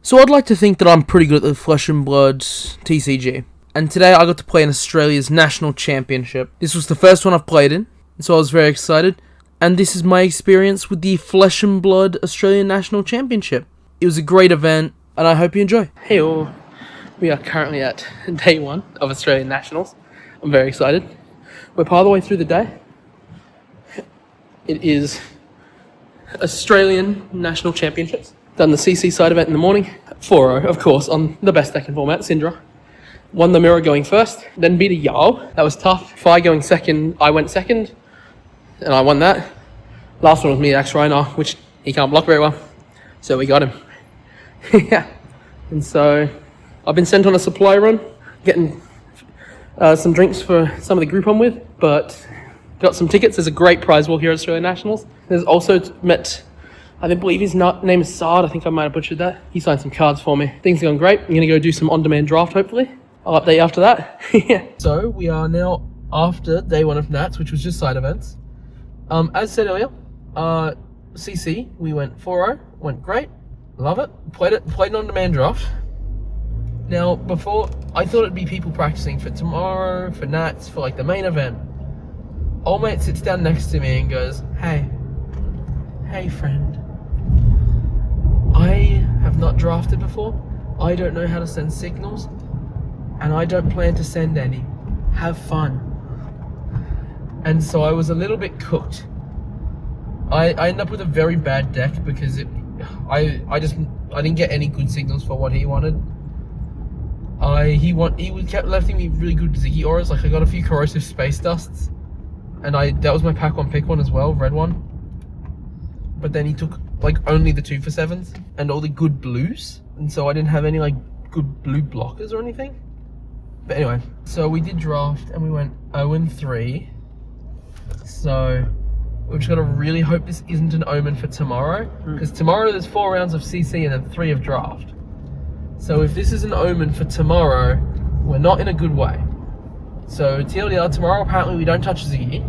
So I'd like to think that I'm pretty good at the Flesh and Blood TCG. And today I got to play in Australia's National Championship. This was the first one I've played in, so I was very excited. And this is my experience with the Flesh and Blood Australian National Championship. It was a great event, and I hope you enjoy. Hey all, we are currently at day one of Australian Nationals. I'm very excited. We're part of the way through the day. It is Australian National Championships. Done the CC side event in the morning. 4-0, of course, on the best deck in format, Syndra. Won the mirror going first, then beat a Jarl. That was tough. Fi going second, I went second, and I won that. Last one was me, Axe Rhinar, which he can't block very well, so we got him. Yeah. And so I've been sent on a supply run, getting some drinks for some of the group I'm with, but got some tickets. There's a great prize wall here at Australian Nationals. There's also met, I believe his name is Saad. I think I might have butchered that. He signed some cards for me. Things are going great. I'm going to go do some on-demand draft, hopefully. I'll update you after that. Yeah. So we are now after day one of Nats, which was just side events. As said earlier, CC, we went 4-0, went great, love it. Played an on-demand draft. Now, before, I thought it'd be people practicing for tomorrow, for Nats, for like the main event. Old mate sits down next to me and goes, hey friend, I have not drafted before, I don't know how to send signals, and I don't plan to send any. Have fun. And so I was a little bit cooked. I ended up with a very bad deck because I didn't get any good signals for what he wanted. He kept letting me really good Ziggy auras. Like I got a few corrosive space dusts, and that was my pack one pick one as well, red one. But then he took like only the 2-for-7s and all the good blues, and so I didn't have any like good blue blockers or anything. But anyway, so we did draft and we went 0-3. So we've just got to really hope this isn't an omen for tomorrow, because tomorrow there's 4 rounds of CC and then 3 of draft. So if this is an omen for tomorrow, we're not in a good way. So TLDR, tomorrow apparently we don't touch Ziggy.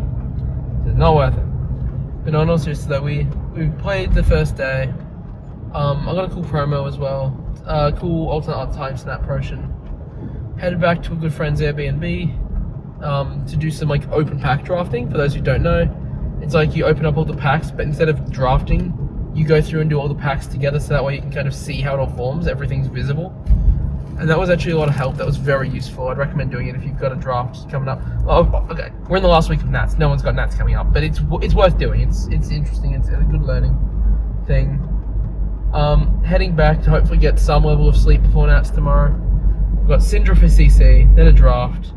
It's not worth it. But on all seriousness though, we played the first day. I got a cool promo as well. Cool alternate art time snap potion. Headed back to a good friend's Airbnb to do some like open pack drafting. For those who don't know, it's like you open up all the packs, but instead of drafting, you go through and do all the packs together, so that way you can kind of see how it all forms. Everything's visible. And that was actually a lot of help. That was very useful. I'd recommend doing it if you've got a draft coming up. Oh, okay, we're in the last week of Nats. No one's got Nats coming up, but it's worth doing. It's interesting. It's a good learning thing. Heading back to hopefully get some level of sleep before Nats tomorrow. We've got Syndra for CC, then a draft.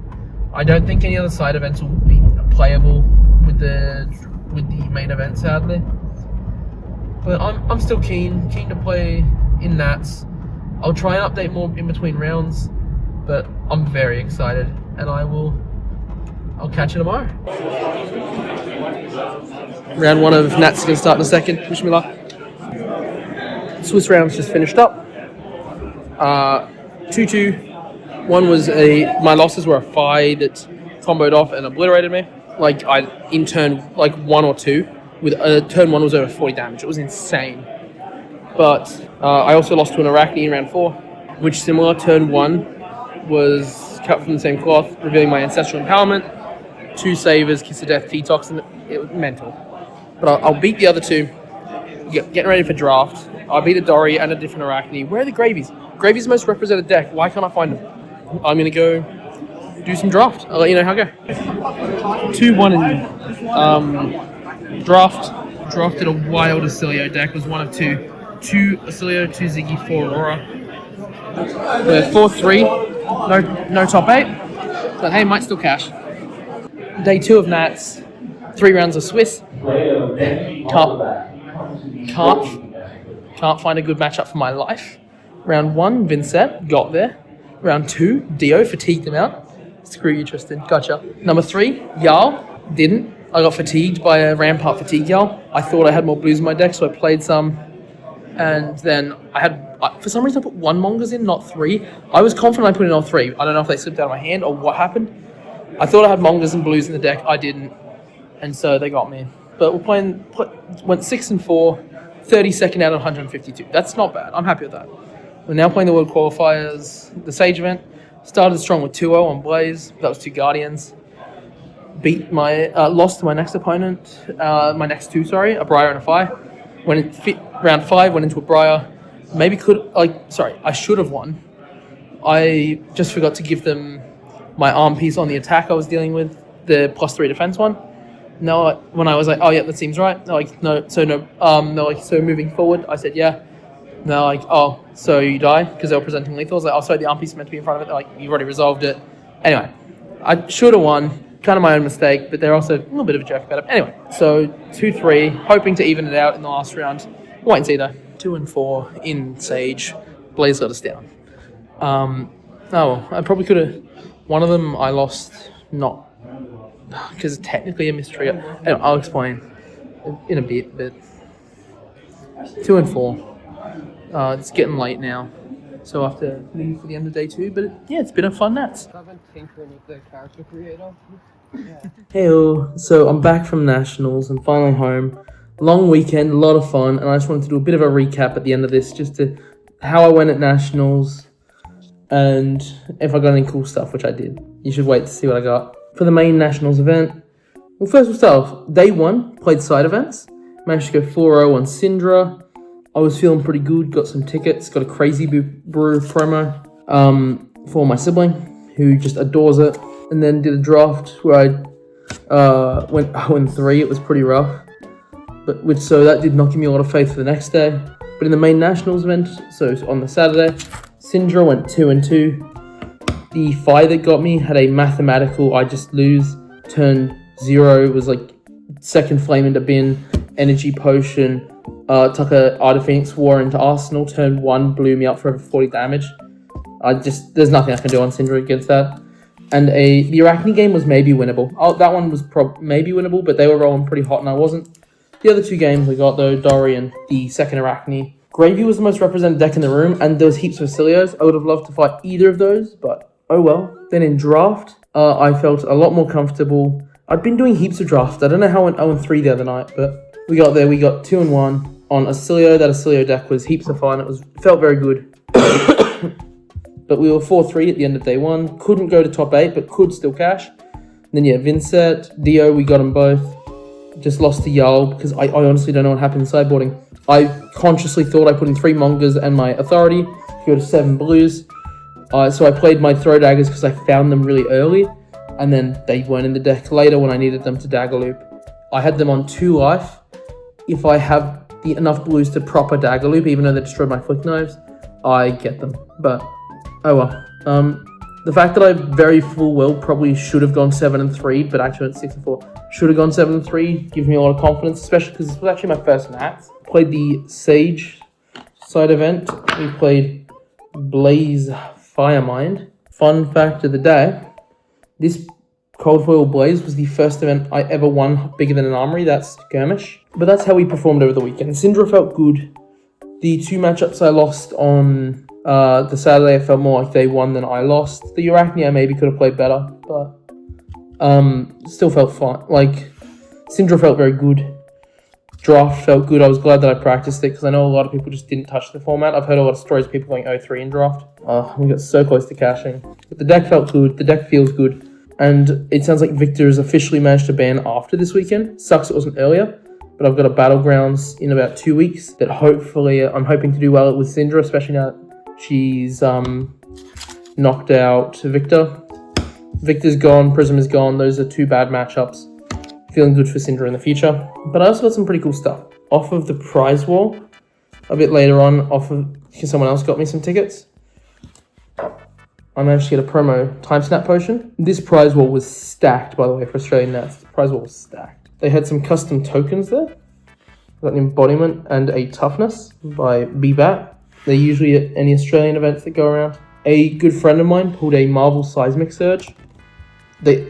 I don't think any other side events will be playable with the main event, sadly. But I'm still keen to play in Nats. I'll try and update more in between rounds, but I'm very excited, and I'll catch you tomorrow. Round 1 of Nats is going to start in a second. Wish me luck. Swiss rounds just finished up. 2-2. One was my losses were a Fi that comboed off and obliterated me. Like in turn 1 or 2, with turn 1 was over 40 damage. It was insane. But I also lost to an Arachne in round 4, which similar. Turn 1 was cut from the same cloth, revealing my ancestral empowerment. 2 savers, Kiss of Death, T-Tox, and it was mental. But I'll beat the other 2. Getting ready for draft. I beat a Dory and a different Arachne. Where are the Gravies? Gravies the most represented deck. Why can't I find them? I'm going to go do some draft. I'll let you know how I go. 2-1 in draft. Drafted a wild Acilio deck. Was 1 of 2. 2 Acilio, 2 Ziggy, 4 Aurora. We're 4-3. No top 8. But hey, might still cash. Day 2 of Nats. 3 rounds of Swiss. Can't find a good matchup for my life. Round 1, Vincent, got there. Round 2, Dio, fatigued him out. Screw you, Tristan. Gotcha. Number 3, Jarl, didn't. I got fatigued by a Rampart fatigue Jarl. I thought I had more blues in my deck, so I played some. And then I had, for some reason I put 1 Mongoose in, not 3. I was confident I put in all 3. I don't know if they slipped out of my hand or what happened. I thought I had Mongoose and blues in the deck. I didn't. And so they got me. But went 6-4, 32nd out of 152. That's not bad. I'm happy with that. We're now playing the World Qualifiers, the Sage event. Started strong with 2-0 on Blaze. That was 2 Guardians. Lost to my next opponent, my next two, a Briar and a Fi. Round 5, went into a Briar. I should have won. I just forgot to give them my arm piece on the attack I was dealing with, the +3 defense one. No, when I was like, oh yeah, that seems right. So moving forward, I said yeah. And they're like, oh, so you die? Because they were presenting lethal. I was like, oh, sorry, the arm piece is meant to be in front of it. They're like, you've already resolved it. Anyway, I should have won. Kind of my own mistake, but they're also a little bit of a jerk about it. Anyway, so 2-3, hoping to even it out in the last round. Wait and see though. 2-4 in Sage. Blaze let us down. I probably could have. One of them I lost, not because it's technically a mistrigger. Anyway, I'll explain in a bit, but 2-4. It's getting late now, so I have to leave for the end of day 2. But it's been a fun night. I've been tinkering with the character creator. Hey, so I'm back from Nationals. I'm finally home. Long weekend, a lot of fun, and I just wanted to do a bit of a recap at the end of this, just to how I went at Nationals, and if I got any cool stuff, which I did. You should wait to see what I got. For the main Nationals event, well, first we'll start off. Day 1, played side events. Managed to go 4-0 on Syndra. I was feeling pretty good, got some tickets, got a Crazy Brew promo for my sibling, who just adores it. And then did a draft where I went 0-3. It was pretty rough. So that did not give me a lot of faith for the next day. But in the main Nationals event, so on the Saturday, Syndra went 2-2. The Fi that got me had a mathematical I just lose, turn 0, was like second flame into bin, energy potion, took a Ida Phoenix War into Arsenal, turn 1, blew me up for over 40 damage. There's nothing I can do on Syndra against that. And the Arachne game was maybe winnable. That one was maybe winnable, but they were rolling pretty hot and I wasn't. The other 2 games I got though, Dory and the second Arachne. Gravy was the most represented deck in the room, and there was heaps of Cilios. I would have loved to fight either of those, but oh well. Then in draft, I felt a lot more comfortable. I'd been doing heaps of draft. I don't know how I went 0-3 the other night, but we got 2-1 on a Cilio. That Cilio deck was heaps of fun. It felt very good. But we were 4-3 at the end of day 1. Couldn't go to top 8, but could still cash. Then Vincent, Dio, we got them both. Just lost to Jarl because I honestly don't know what happened in sideboarding. I consciously thought I put in 3 Mongers and my Authority to go to 7 blues. So I played my Throw Daggers because I found them really early. And then they weren't in the deck later when I needed them to Dagger Loop. I had them on 2 life. If I have enough blues to proper Dagger Loop, even though they destroyed my Flick Knives, I get them. But oh well. The fact that I very full well probably should have gone 7-3, but actually went 6-4. Should have gone 7-3, gives me a lot of confidence, especially because this was actually my first Nats. Played the Sage side event. We played Blaze Firemind. Fun fact of the day, this Cold Foil Blaze was the first event I ever won bigger than an Armory. That's Skirmish. But that's how we performed over the weekend. Syndra felt good. The 2 matchups I lost on the Saturday, I felt more like they won than I lost. The Arachne I maybe could have played better, but still felt fine. Like, Syndra felt very good. Draft felt good. I was glad that I practiced it because I know a lot of people just didn't touch the format. I've heard a lot of stories of people going 0-3 in draft. We got so close to cashing. But the deck felt good. The deck feels good. And it sounds like Victor has officially managed to ban after this weekend. Sucks it wasn't earlier. But I've got a Battlegrounds in about 2 weeks that hopefully I'm hoping to do well with Syndra, especially now that she's knocked out Victor. Victor's gone, Prism is gone. Those are 2 bad matchups. Feeling good for Syndra in the future. But I also got some pretty cool stuff. Off of the prize wall, a bit later on, because someone else got me some tickets, I managed to get a promo Time Snap Potion. This prize wall was stacked, by the way, for Australian Nats. The prize wall was stacked. They had some custom tokens there. I got an Embodiment and a Toughness by BBAT. They're usually at any Australian events that go around. A good friend of mine pulled a Marvel Seismic Surge. They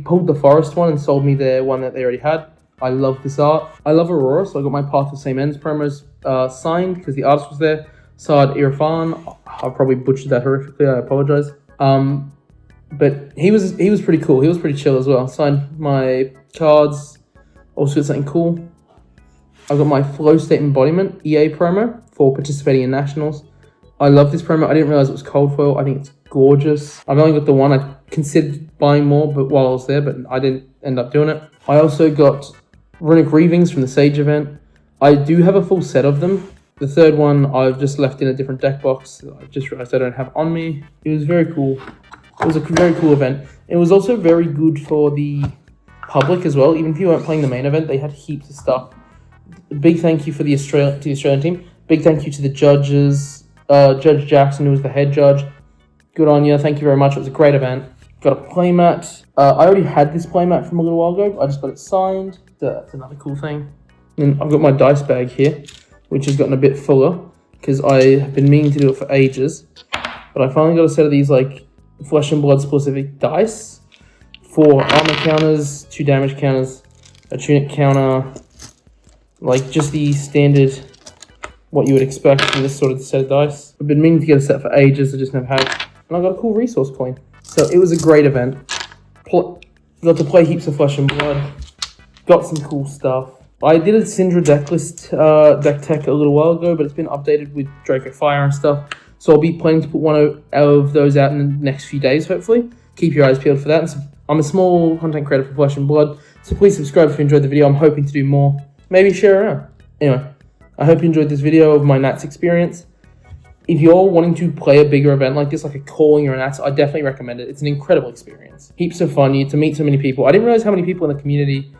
pulled the Forest one and sold me their one that they already had. I love this art. I love Aurora, so I got my Path to Same Ends promos signed because the artist was there. Saad Irfan. I probably butchered that horrifically. I apologize. But he was pretty cool. He was pretty chill as well. Signed my cards. Also got something cool. I got my Flow State Embodiment EA promo for participating in Nationals. I love this promo. I didn't realize it was cold foil. I think it's gorgeous. I've only got the one. I considered buying more but while I was there, but I didn't end up doing it. I also got Runic Reavings from the Sage event. I do have a full set of them. The third one I've just left in a different deck box. I just realized I don't have on me. It was very cool. It was a very cool event. It was also very good for the public as well. Even if you weren't playing the main event, they had heaps of stuff. Big thank you for the Australian team. Big thank you to the judges. Judge Jackson, who was the head judge. Good on you. Thank you very much. It was a great event. Got a playmat. I already had this playmat from a little while ago. I just got it signed. That's another cool thing. And I've got my dice bag here, which has gotten a bit fuller because I have been meaning to do it for ages. But I finally got a set of these like Flesh and Blood specific dice. 4 armor counters, 2 damage counters, a tunic counter, like just the standard, what you would expect from this sort of set of dice. I've been meaning to get a set for ages, I just never have. And I got a cool resource coin. So it was a great event. Got to play heaps of Flesh and Blood. Got some cool stuff. I did a Syndra deck tech a little while ago, but it's been updated with Draco Fire and stuff. So I'll be planning to put one of those out in the next few days, hopefully. Keep your eyes peeled for that. I'm a small content creator for Flesh and Blood, so please subscribe if you enjoyed the video. I'm hoping to do more. Maybe share around. Anyway, I hope you enjoyed this video of my Nats experience. If you're wanting to play a bigger event like this, like a calling or a Nats, I definitely recommend it. It's an incredible experience. Heaps of fun. You get to meet so many people. I didn't realize how many people in the community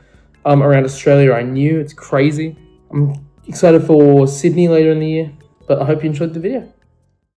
around Australia I knew. It's crazy. I'm excited for Sydney later in the year, but I hope you enjoyed the video.